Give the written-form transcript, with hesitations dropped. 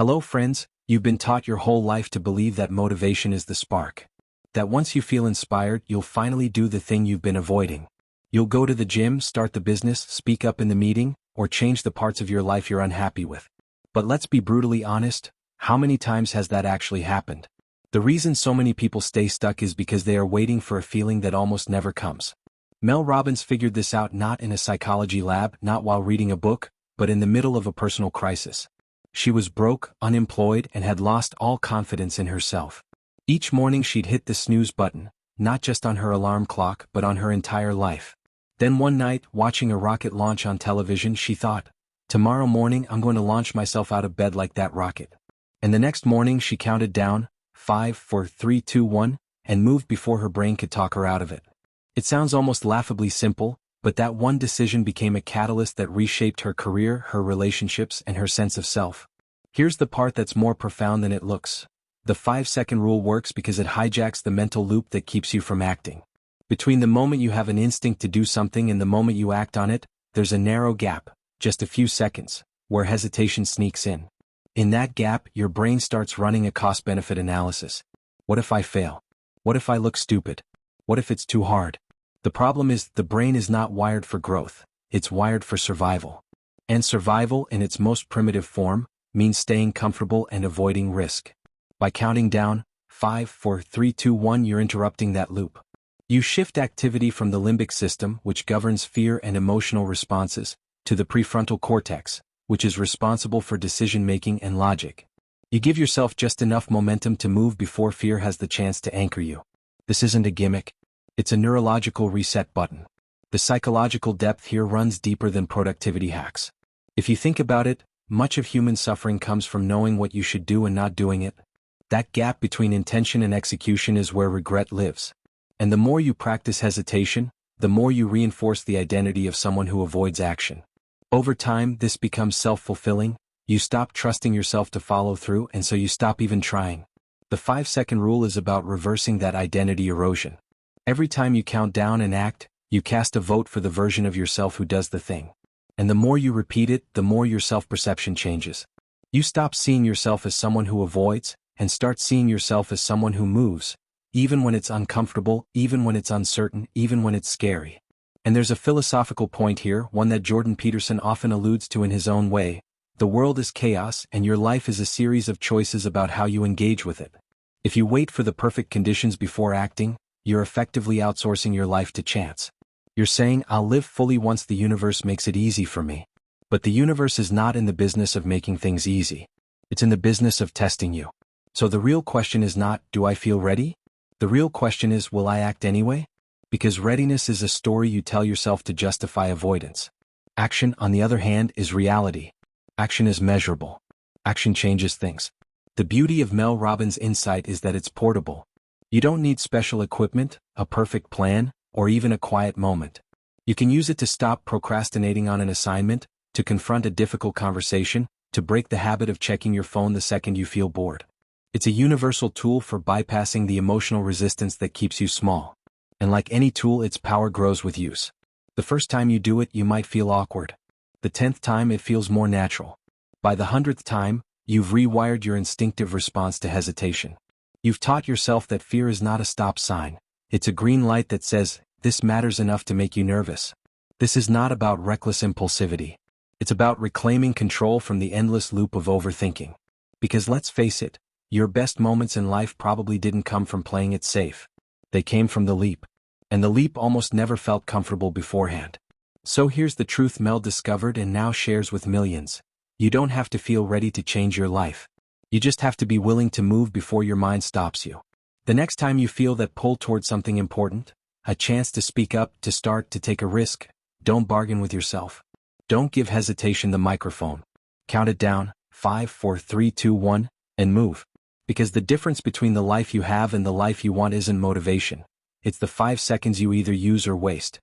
Hello friends, you've been taught your whole life to believe that motivation is the spark. That once you feel inspired, you'll finally do the thing you've been avoiding. You'll go to the gym, start the business, speak up in the meeting, or change the parts of your life you're unhappy with. But let's be brutally honest, how many times has that actually happened? The reason so many people stay stuck is because they are waiting for a feeling that almost never comes. Mel Robbins figured this out not in a psychology lab, not while reading a book, but in the middle of a personal crisis. She was broke, unemployed, and had lost all confidence in herself. Each morning she'd hit the snooze button, not just on her alarm clock but on her entire life. Then one night, watching a rocket launch on television, she thought, tomorrow morning I'm going to launch myself out of bed like that rocket. And the next morning she counted down, 5, 4, 3, 2, 1, and moved before her brain could talk her out of it. It sounds almost laughably simple, but that one decision became a catalyst that reshaped her career, her relationships, and her sense of self. Here's the part that's more profound than it looks. The 5-second rule works because it hijacks the mental loop that keeps you from acting. Between the moment you have an instinct to do something and the moment you act on it, there's a narrow gap, just a few seconds, where hesitation sneaks in. In that gap, your brain starts running a cost-benefit analysis. What if I fail? What if I look stupid? What if it's too hard? The problem is, the brain is not wired for growth, it's wired for survival. And survival, in its most primitive form, means staying comfortable and avoiding risk. By counting down, 5, 4, 3, 2, 1, you're interrupting that loop. You shift activity from the limbic system, which governs fear and emotional responses, to the prefrontal cortex, which is responsible for decision-making and logic. You give yourself just enough momentum to move before fear has the chance to anchor you. This isn't a gimmick. It's a neurological reset button. The psychological depth here runs deeper than productivity hacks. If you think about it, much of human suffering comes from knowing what you should do and not doing it. That gap between intention and execution is where regret lives. And the more you practice hesitation, the more you reinforce the identity of someone who avoids action. Over time, this becomes self-fulfilling. You stop trusting yourself to follow through, and so you stop even trying. The 5-second rule is about reversing that identity erosion. Every time you count down and act, you cast a vote for the version of yourself who does the thing. And the more you repeat it, the more your self-perception changes. You stop seeing yourself as someone who avoids, and start seeing yourself as someone who moves, even when it's uncomfortable, even when it's uncertain, even when it's scary. And there's a philosophical point here, one that Jordan Peterson often alludes to in his own way. The world is chaos, and your life is a series of choices about how you engage with it. If you wait for the perfect conditions before acting, you're effectively outsourcing your life to chance. You're saying, I'll live fully once the universe makes it easy for me. But the universe is not in the business of making things easy. It's in the business of testing you. So the real question is not, do I feel ready? The real question is, will I act anyway? Because readiness is a story you tell yourself to justify avoidance. Action, on the other hand, is reality. Action is measurable. Action changes things. The beauty of Mel Robbins' insight is that it's portable. You don't need special equipment, a perfect plan, or even a quiet moment. You can use it to stop procrastinating on an assignment, to confront a difficult conversation, to break the habit of checking your phone the second you feel bored. It's a universal tool for bypassing the emotional resistance that keeps you small. And like any tool, its power grows with use. The first time you do it, you might feel awkward. The 10th time, it feels more natural. By the 100th time, you've rewired your instinctive response to hesitation. You've taught yourself that fear is not a stop sign. It's a green light that says, this matters enough to make you nervous. This is not about reckless impulsivity. It's about reclaiming control from the endless loop of overthinking. Because let's face it, your best moments in life probably didn't come from playing it safe. They came from the leap. And the leap almost never felt comfortable beforehand. So here's the truth Mel discovered and now shares with millions. You don't have to feel ready to change your life. You just have to be willing to move before your mind stops you. The next time you feel that pull towards something important, a chance to speak up, to start, to take a risk, don't bargain with yourself. Don't give hesitation the microphone. Count it down, 5, 4, 3, 2, 1, and move. Because the difference between the life you have and the life you want isn't motivation. It's the 5 seconds you either use or waste.